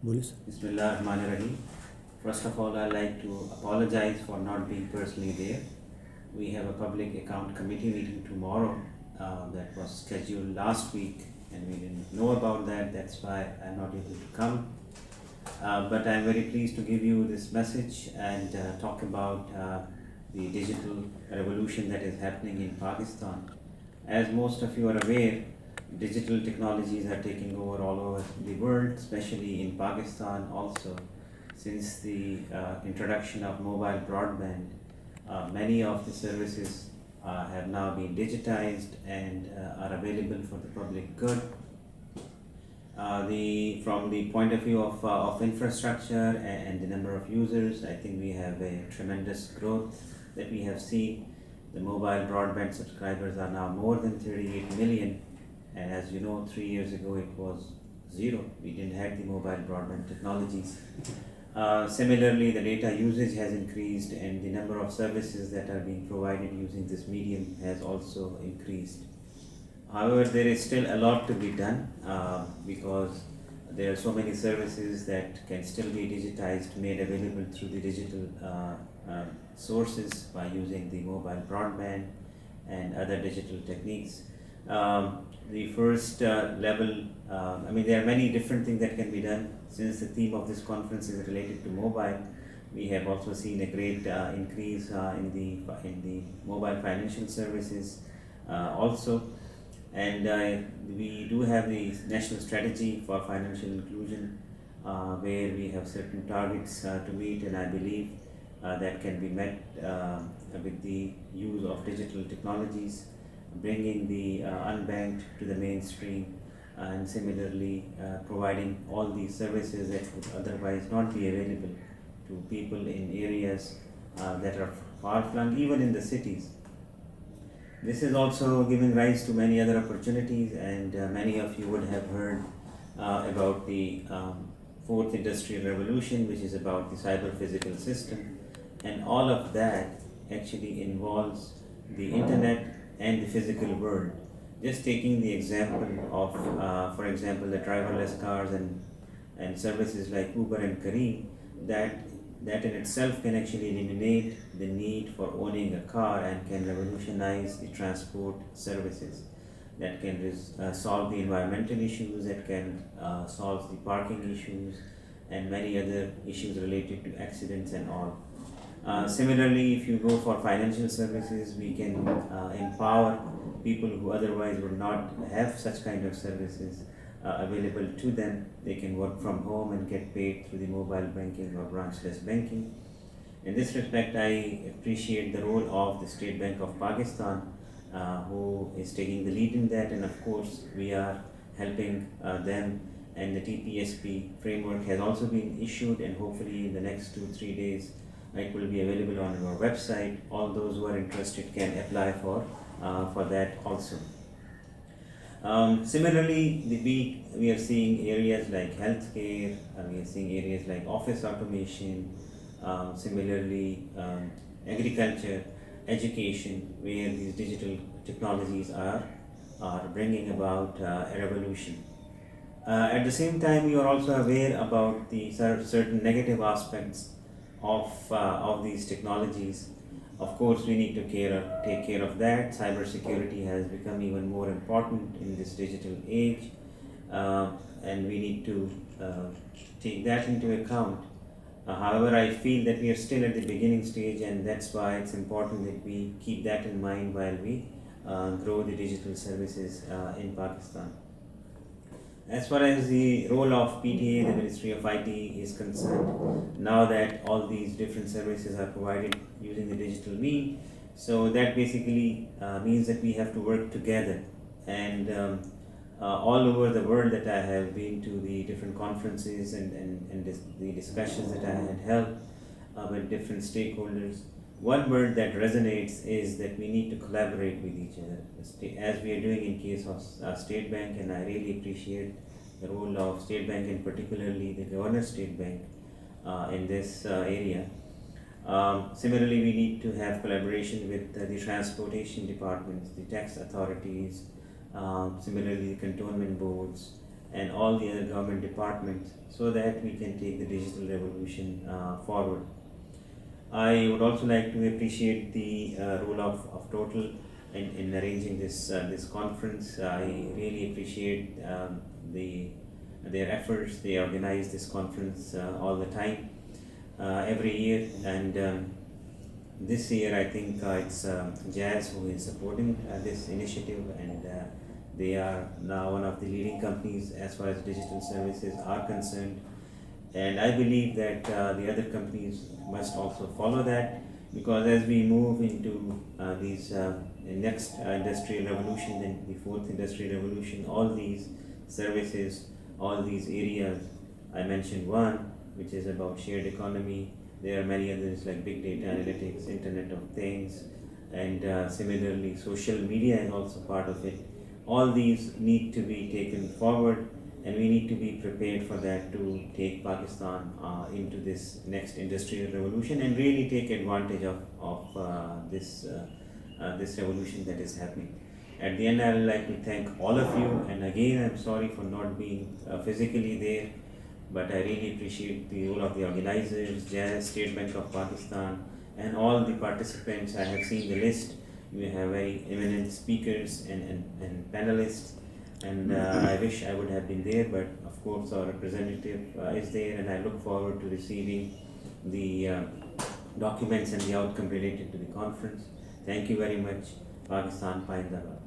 बोले sir. Bismillahirrahmanirrahim. First of all, I'd like to apologize for not being personally there. We have a public account committee meeting tomorrow that was scheduled last week, and we didn't know about that. That's why I'm not able to come. But I'm very pleased to give you this message and talk about the digital revolution that is happening in Pakistan. As most of you are aware, digital technologies are taking over all over the world, especially in Pakistan also. Since the introduction of mobile broadband, many of the services have now been digitized and are available for the public good. From the point of view of infrastructure and the number of users, I think we have a tremendous growth that we have seen. The mobile broadband subscribers are now more than 38 million, and as you know, 3 years ago it was zero. We didn't have the mobile broadband technologies. Similarly, the data usage has increased, and the number of services that are being provided using this medium has also increased. However, there is still a lot to be done because there are so many services that can still be digitized, made available through the digital sources by using the mobile broadband and other digital techniques. The first level, there are many different things that can be done. Since the theme of this conference is related to mobile, we have also seen a great increase in the mobile financial services also. And we do have the national strategy for financial inclusion where we have certain targets to meet, and I believe that can be met with the use of digital technologies, bringing the unbanked to the mainstream, and similarly providing all these services that would otherwise not be available to people in areas that are far flung, even in the cities. This is also giving rise to many other opportunities, and many of you would have heard about the fourth industrial revolution, which is about the cyber physical system, and all of that actually involves the internet and the physical world. Just taking the example of, for example, the driverless cars and services like Uber and Careem, that that in itself can actually eliminate the need for owning a car and can revolutionize the transport services. That can solve the environmental issues, that can solve the parking issues, and many other issues related to accidents and all. Similarly, if you go for financial services, we can empower people who otherwise would not have such kind of services available to them. They can work from home and get paid through the mobile banking or branchless banking. In this respect, I appreciate the role of the State Bank of Pakistan, who is taking the lead in that, and of course, we are helping them. And the TPSP framework has also been issued, and hopefully, in the next 2-3 days, it will be available on our website. All those who are interested can apply for that also. Similarly, we are seeing areas like healthcare, we are seeing areas like office automation, similarly agriculture, education, where these digital technologies are bringing about a revolution. At the same time, we are also aware about the certain negative aspects of these technologies. Of course, we need to take care of that. Cybersecurity has become even more important in this digital age, and we need to take that into account. However, I feel that we are still at the beginning stage, and that's why it's important that we keep that in mind while we grow the digital services in Pakistan. As far as the role of PTA, the Ministry of IT, is concerned, now that all these different services are provided using the digital mean, so that basically means that we have to work together. And all over the world that I have been to the different conferences and the discussions that I had held with different stakeholders, one word that resonates is that we need to collaborate with each other, as we are doing in case of State Bank, and I really appreciate the role of State Bank and particularly the Governor State Bank in this area. Similarly, we need to have collaboration with the transportation departments, the tax authorities, similarly the cantonment boards, and all the other government departments so that we can take the digital revolution forward. I would also like to appreciate the role of Total in arranging this conference. I really appreciate their efforts. They organize this conference all the time, every year, and this year I think it's Jazz who is supporting this initiative, and they are now one of the leading companies as far as digital services are concerned. And I believe that the other companies must also follow that, because as we move into these next industrial revolution and the fourth industrial revolution, all these services, all these areas, I mentioned one which is about shared economy. There are many others like big data analytics, Internet of Things, and similarly social media is also part of it. All these need to be taken forward, and we need to be prepared for that to take Pakistan into this next industrial revolution and really take advantage of this revolution that is happening. At the end, I would like to thank all of you, and again, I'm sorry for not being physically there, but I really appreciate the role of the organizers, Jazz, State Bank of Pakistan, and all the participants. I have seen the list. We have very eminent speakers and panelists, and I wish I would have been there, but of course our representative is there, and I look forward to receiving the documents and the outcome related to the conference. Thank you very much. Pakistan Pindabad.